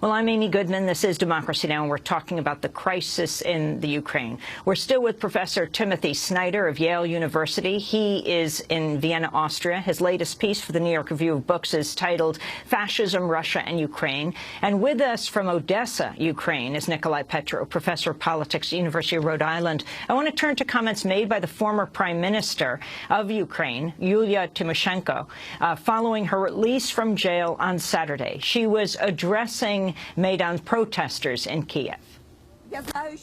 Well, I'm Amy Goodman. This is Democracy Now!, and we're talking about the crisis in the Ukraine. We're still with Professor Timothy Snyder of Yale University. He is in Vienna, Austria. His latest piece for the New York Review of Books is titled Fascism, Russia and Ukraine. And with us from Odessa, Ukraine, is Nikolai Petro, professor of politics at the University of Rhode Island. I want to turn to comments made by the former prime minister of Ukraine, Yulia Tymoshenko, following her release from jail on Saturday. She was addressing Maidan protesters in Kiev. I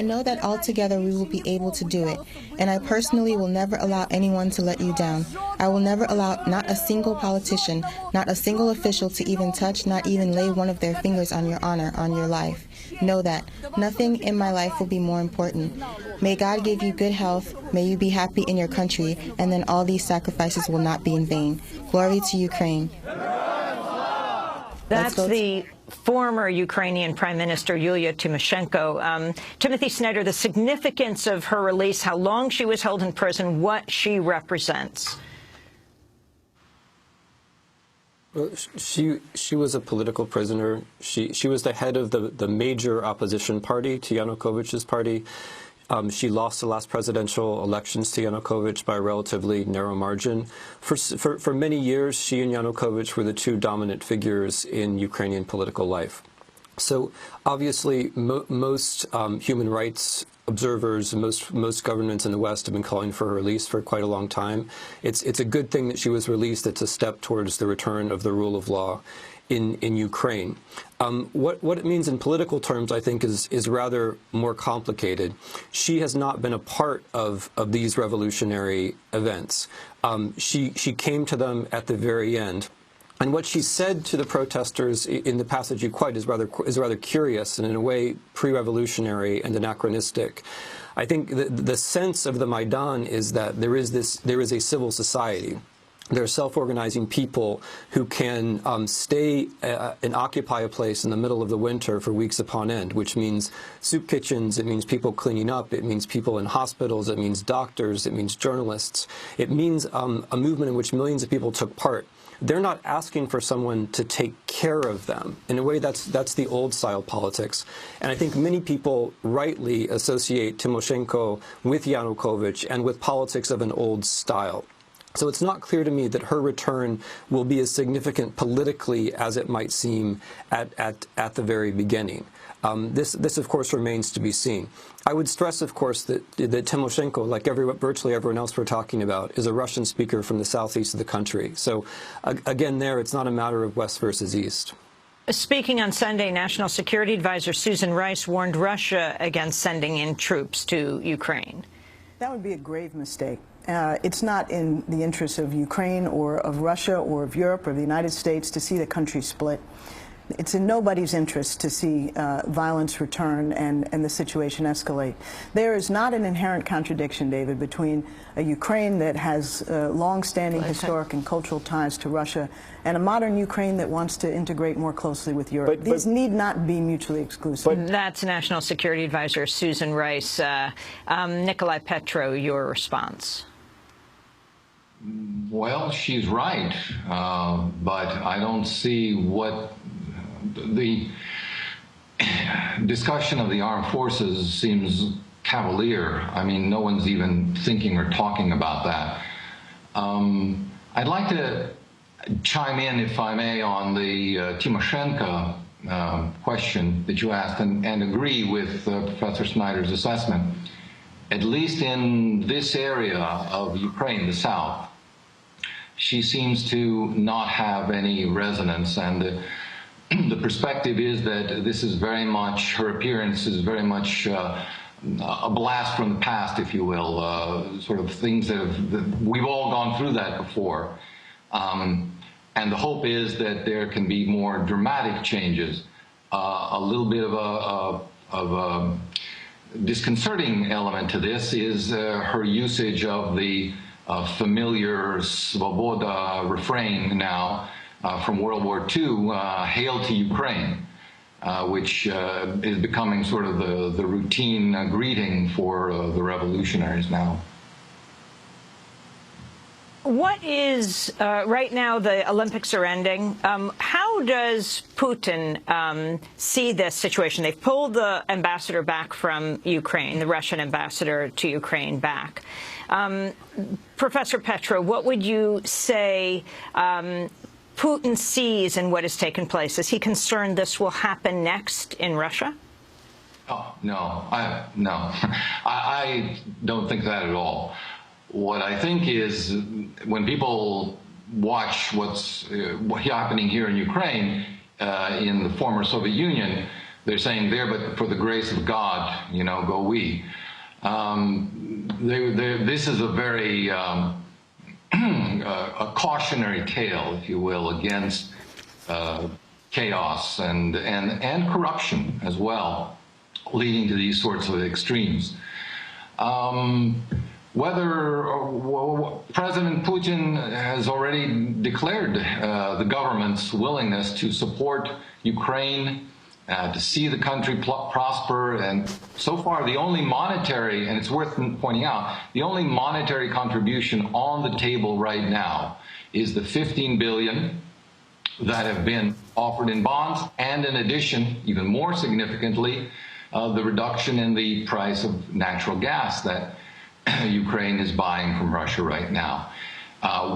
know that altogether we will be able to do it, and I personally will never allow anyone to let you down. I will never allow not a single politician, not a single official to even touch, not even lay one of their fingers on your honor, on your life. Know that nothing in my life will be more important. May God give you good health, may you be happy in your country, and then all these sacrifices will not be in vain. Glory to Ukraine. That's the former Ukrainian Prime Minister Yulia Tymoshenko. Timothy Snyder, the significance of her release, how long she was held in prison, what she represents. Well, she was a political prisoner. She was the head of the major opposition party to Yanukovych's party. She lost the last presidential elections to Yanukovych by a relatively narrow margin. For many years, she and Yanukovych were the two dominant figures in Ukrainian political life. So obviously, most human rights observers, most governments in the West have been calling for her release for quite a long time. It's a good thing that she was released. It's a step towards the return of the rule of law in Ukraine. What it means in political terms, I think, is rather more complicated. She has not been a part of these revolutionary events. She came to them at the very end. And what she said to the protesters in the passage you quote is rather curious and in a way pre-revolutionary and anachronistic. I think the sense of the Maidan is that there is a civil society. There are self-organizing people who can stay and occupy a place in the middle of the winter for weeks upon end, which means soup kitchens, it means people cleaning up, it means people in hospitals, it means doctors, it means journalists. It means a movement in which millions of people took part. They're not asking for someone to take care of them. In a way, that's the old-style politics. And I think many people rightly associate Tymoshenko with Yanukovych and with politics of an old style. So it's not clear to me that her return will be as significant politically as it might seem at the very beginning. This, of course, remains to be seen. I would stress, of course, that Tymoshenko, like virtually everyone else we're talking about, is a Russian speaker from the southeast of the country. So, again, it's not a matter of West versus East. Speaking on Sunday, National Security Advisor Susan Rice warned Russia against sending in troops to Ukraine. That would be a grave mistake. It's not in the interests of Ukraine or of Russia or of Europe or the United States to see the country split. It's in nobody's interest to see violence return and the situation escalate. There is not an inherent contradiction, David, between a Ukraine that has long-standing historic and cultural ties to Russia and a modern Ukraine that wants to integrate more closely with Europe. These need not be mutually exclusive. That's National Security Advisor Susan Rice. Nikolai Petro, your response. Well, she's right, but I don't see what the discussion of the armed forces seems cavalier. I mean, no one's even thinking or talking about that. I'd like to chime in, if I may, on the Tymoshenko question that you asked and agree with Professor Snyder's assessment. At least in this area of Ukraine, the south, she seems to not have any resonance, and the perspective is that this is very much, her appearance is very much a blast from the past, if you will, sort of things that we've all gone through that before. And the hope is that there can be more dramatic changes. A little bit of a disconcerting element to this is her usage of the familiar Svoboda refrain now from World War II, hail to Ukraine, which is becoming sort of the routine greeting for the revolutionaries now. What is, right now the Olympics are ending, how does Putin see this situation? They've pulled the ambassador back from Ukraine, the Russian ambassador to Ukraine back. Professor Petro, what would you say Putin sees in what has taken place? Is he concerned this will happen next in Russia? Oh, no, I don't think that at all. What I think is when people watch what's happening here in Ukraine, in the former Soviet Union, they're saying there, but for the grace of God, you know, go we. This is a very a cautionary tale, if you will, against chaos and corruption as well, leading to these sorts of extremes. Whether President Putin has already declared the government's willingness to support Ukraine, to see the country prosper, and so far the only monetary, and it's worth pointing out, the only monetary contribution on the table right now is the $15 billion that have been offered in bonds, and in addition, even more significantly, the reduction in the price of natural gas that Ukraine is buying from Russia right now.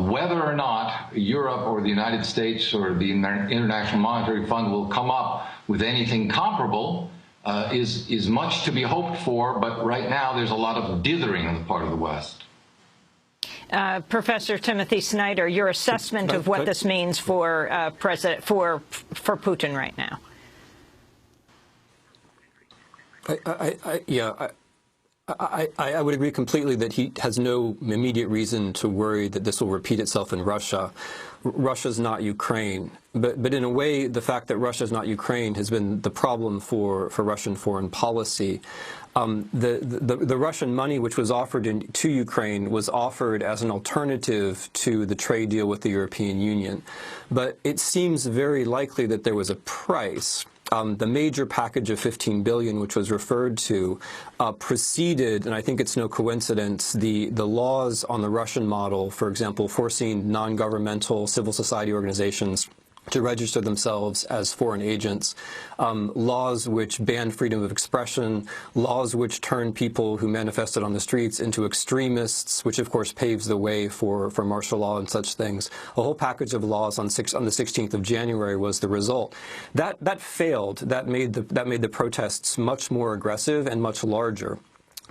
Whether or not Europe or the United States or the International Monetary Fund will come up with anything comparable is much to be hoped for, but right now there's a lot of dithering on the part of the West. Professor Timothy Snyder, your assessment of what this means for Putin right now. I would agree completely that he has no immediate reason to worry that this will repeat itself in Russia. Russia's not Ukraine. But in a way, the fact that Russia's not Ukraine has been the problem for Russian foreign policy. The Russian money which was offered to Ukraine was offered as an alternative to the trade deal with the European Union. But it seems very likely that there was a price. The major package of $15 billion, which was referred to, preceded, and I think it's no coincidence, the laws on the Russian model, for example, forcing non-governmental civil society organizations to register themselves as foreign agents, laws which ban freedom of expression, laws which turn people who manifested on the streets into extremists, which of course paves the way for martial law and such things. A whole package of laws on the 16th of January was the result. That failed. That made the protests much more aggressive and much larger.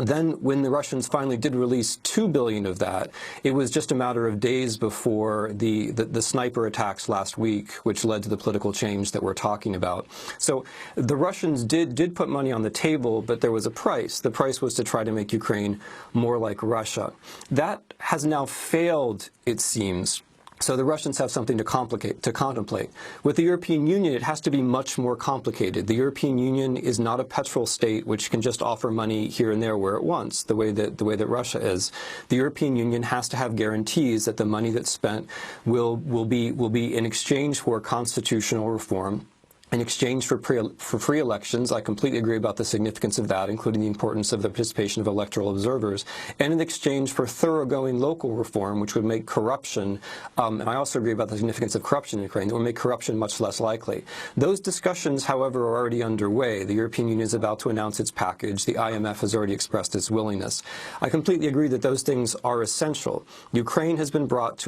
Then, when the Russians finally did release $2 billion of that, it was just a matter of days before the sniper attacks last week, which led to the political change that we're talking about. So the Russians did put money on the table, but there was a price. The price was to try to make Ukraine more like Russia. That has now failed, it seems. So the Russians have something to contemplate. With the European Union, it has to be much more complicated. The European Union is not a petrol state which can just offer money here and there where it wants, the way that Russia is. The European Union has to have guarantees that the money that's spent will be in exchange for constitutional reform. In exchange for free elections. I completely agree about the significance of that, including the importance of the participation of electoral observers, and in exchange for thoroughgoing local reform, which would make corruption, and I also agree about the significance of corruption in Ukraine, that would make corruption much less likely. Those discussions, however, are already underway. The European Union is about to announce its package. The IMF has already expressed its willingness. I completely agree that those things are essential. Ukraine has been brought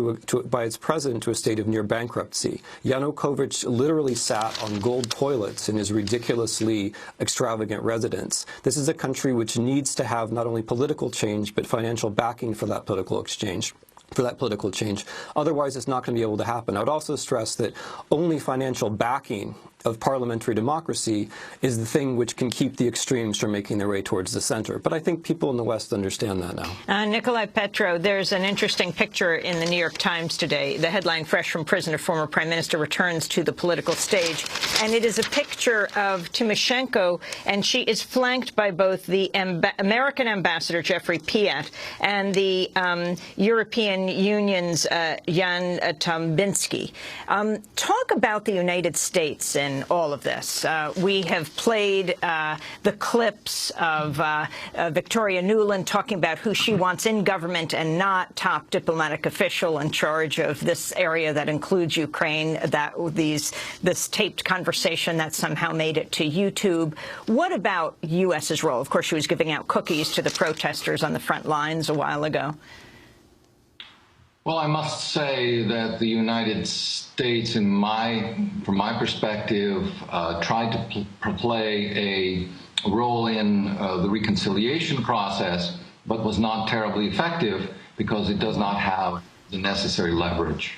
by its president to a state of near bankruptcy. Yanukovych literally sat on gold toilets in his ridiculously extravagant residence. This is a country which needs to have not only political change, but financial backing for that political change. Otherwise, it's not going to be able to happen. I would also stress that only financial backing of parliamentary democracy is the thing which can keep the extremes from making their way towards the center. But I think people in the West understand that now. Nikolai Petro, there's an interesting picture in the New York Times today. The headline, "Fresh from Prison, a former prime minister returns to the political stage." And it is a picture of Tymoshenko, and she is flanked by both the American ambassador, Jeffrey Piat, and the European Union's Jan Tombinsky. Talk about the United States and in all of this. We have played the clips of Victoria Nuland talking about who she wants in government and not top diplomatic official in charge of this area that includes Ukraine, this taped conversation that somehow made it to YouTube. What about U.S.'s role? Of course, she was giving out cookies to the protesters on the front lines a while ago. Well, I must say that the United States, from my perspective, tried to play a role in the reconciliation process, but was not terribly effective because it does not have the necessary leverage.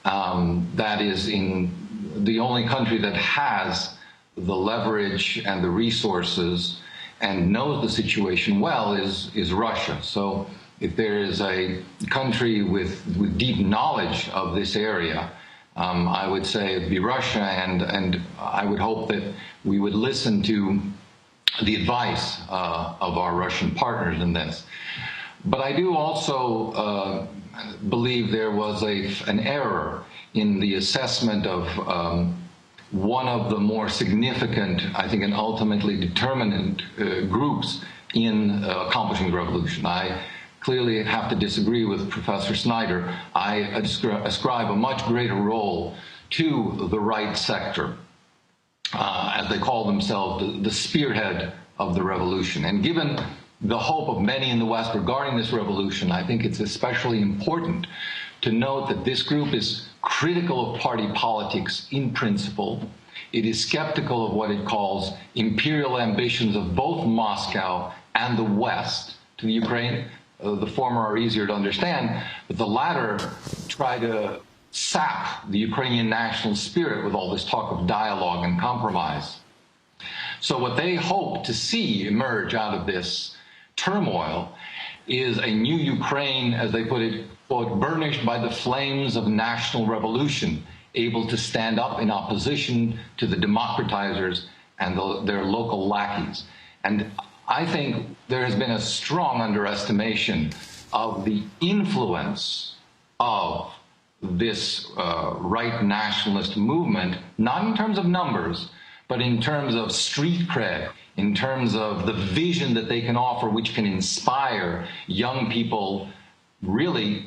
That is, the only country that has the leverage and the resources and knows the situation well is Russia. So if there is a country with deep knowledge of this area, I would say it'd be Russia, and I would hope that we would listen to the advice of our Russian partners in this. But I do also believe there was an error in the assessment of one of the more significant, I think, and ultimately determinant groups in accomplishing the revolution. I clearly have to disagree with Professor Snyder. I ascribe a much greater role to the right sector, as they call themselves, the spearhead of the revolution. And given the hope of many in the West regarding this revolution, I think it's especially important to note that this group is critical of party politics in principle. It is skeptical of what it calls imperial ambitions of both Moscow and the West to the Ukraine. The former are easier to understand, but the latter try to sap the Ukrainian national spirit with all this talk of dialogue and compromise. So what they hope to see emerge out of this turmoil is a new Ukraine, as they put it, quote, burnished by the flames of national revolution, able to stand up in opposition to the democratizers and their local lackeys. And I think there has been a strong underestimation of the influence of this right nationalist movement, not in terms of numbers, but in terms of street cred, in terms of the vision that they can offer, which can inspire young people, really,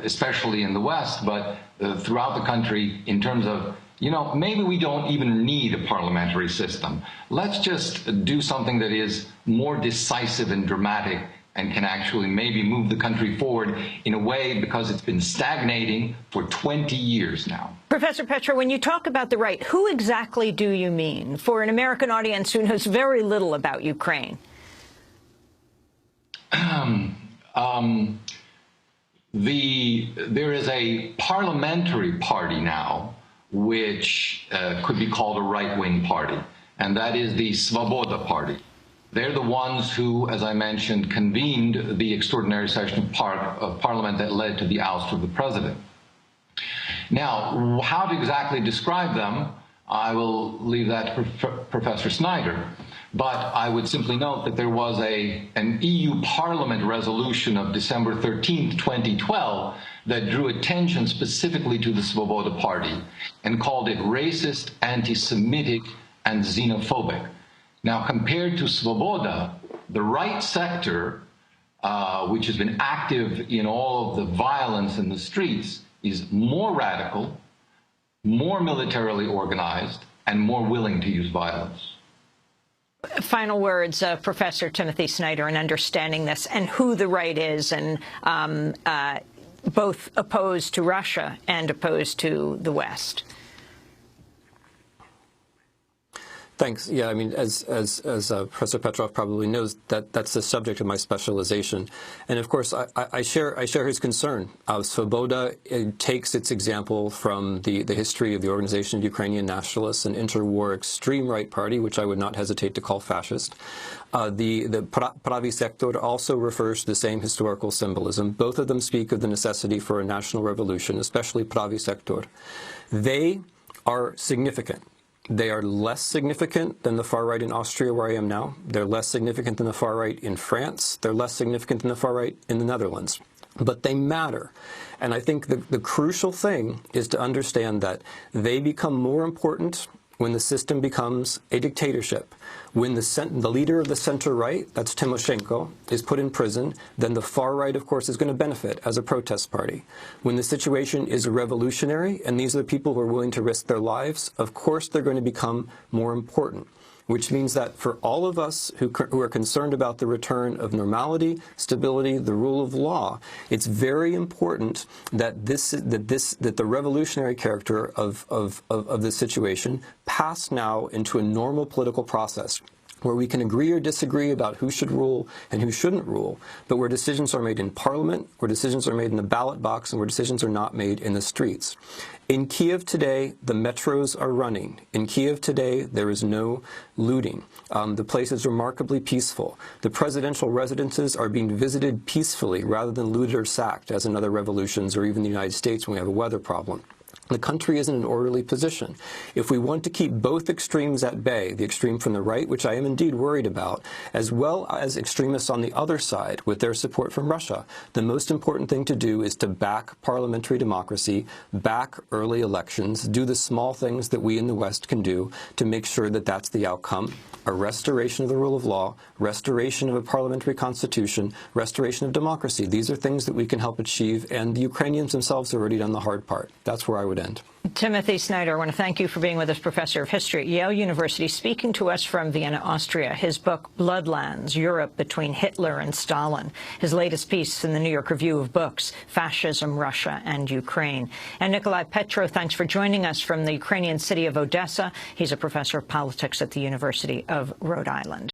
especially in the West, but throughout the country, in terms of, you know, maybe we don't even need a parliamentary system. Let's just do something that is more decisive and dramatic and can actually maybe move the country forward in a way, because it's been stagnating for 20 years now. Professor Petra, when you talk about the right, who exactly do you mean for an American audience who knows very little about Ukraine? There is a parliamentary party now which could be called a right-wing party, and that is the Svoboda Party. They're the ones who, as I mentioned, convened the extraordinary session of Parliament that led to the ouster of the president. Now, how to exactly describe them, I will leave that to Professor Snyder, but I would simply note that there was an EU Parliament resolution of December 13th, 2012, that drew attention specifically to the Svoboda Party and called it racist, anti-Semitic, and xenophobic. Now, compared to Svoboda, the right sector, which has been active in all of the violence in the streets, is more radical, more militarily organized, and more willing to use violence. Final words, Professor Timothy Snyder, in understanding this and who the right is, and both opposed to Russia and opposed to the West. Thanks. Yeah, I mean, as Professor Petrov probably knows, that's the subject of my specialization, and of course, I share his concern. Svoboda takes its example from the history of the Organization of Ukrainian Nationalists, an interwar extreme right party, which I would not hesitate to call fascist. The Pravy Sektor also refers to the same historical symbolism. Both of them speak of the necessity for a national revolution, especially Pravy Sektor. They are significant. They are less significant than the far right in Austria, where I am now. They're less significant than the far right in France. They're less significant than the far right in the Netherlands. But they matter. And I think the crucial thing is to understand that they become more important when the system becomes a dictatorship, when the leader of the center-right, that's Tymoshenko, is put in prison, then the far-right, of course, is going to benefit as a protest party. When the situation is revolutionary, and these are the people who are willing to risk their lives, of course they're going to become more important. Which means that for all of us who are concerned about the return of normality, stability, the rule of law, it's very important that the revolutionary character of this situation pass now into a normal political process, where we can agree or disagree about who should rule and who shouldn't rule, but where decisions are made in parliament, where decisions are made in the ballot box, and where decisions are not made in the streets. In Kiev today, the metros are running. In Kiev today, there is no looting. The place is remarkably peaceful. The presidential residences are being visited peacefully rather than looted or sacked, as in other revolutions or even the United States when we have a weather problem. The country is in an orderly position. If we want to keep both extremes at bay, the extreme from the right, which I am indeed worried about, as well as extremists on the other side with their support from Russia, the most important thing to do is to back parliamentary democracy, back early elections, do the small things that we in the West can do to make sure that that's the outcome. A restoration of the rule of law, restoration of a parliamentary constitution, restoration of democracy. These are things that we can help achieve, and the Ukrainians themselves have already done the hard part. That's where I would end. Timothy Snyder, I want to thank you for being with us, Professor of History at Yale University, speaking to us from Vienna, Austria. His book, Bloodlands, Europe Between Hitler and Stalin. His latest piece in the New York Review of Books, Fascism, Russia and Ukraine. And Nikolai Petro, thanks for joining us from the Ukrainian city of Odessa. He's a professor of politics at the University of Rhode Island.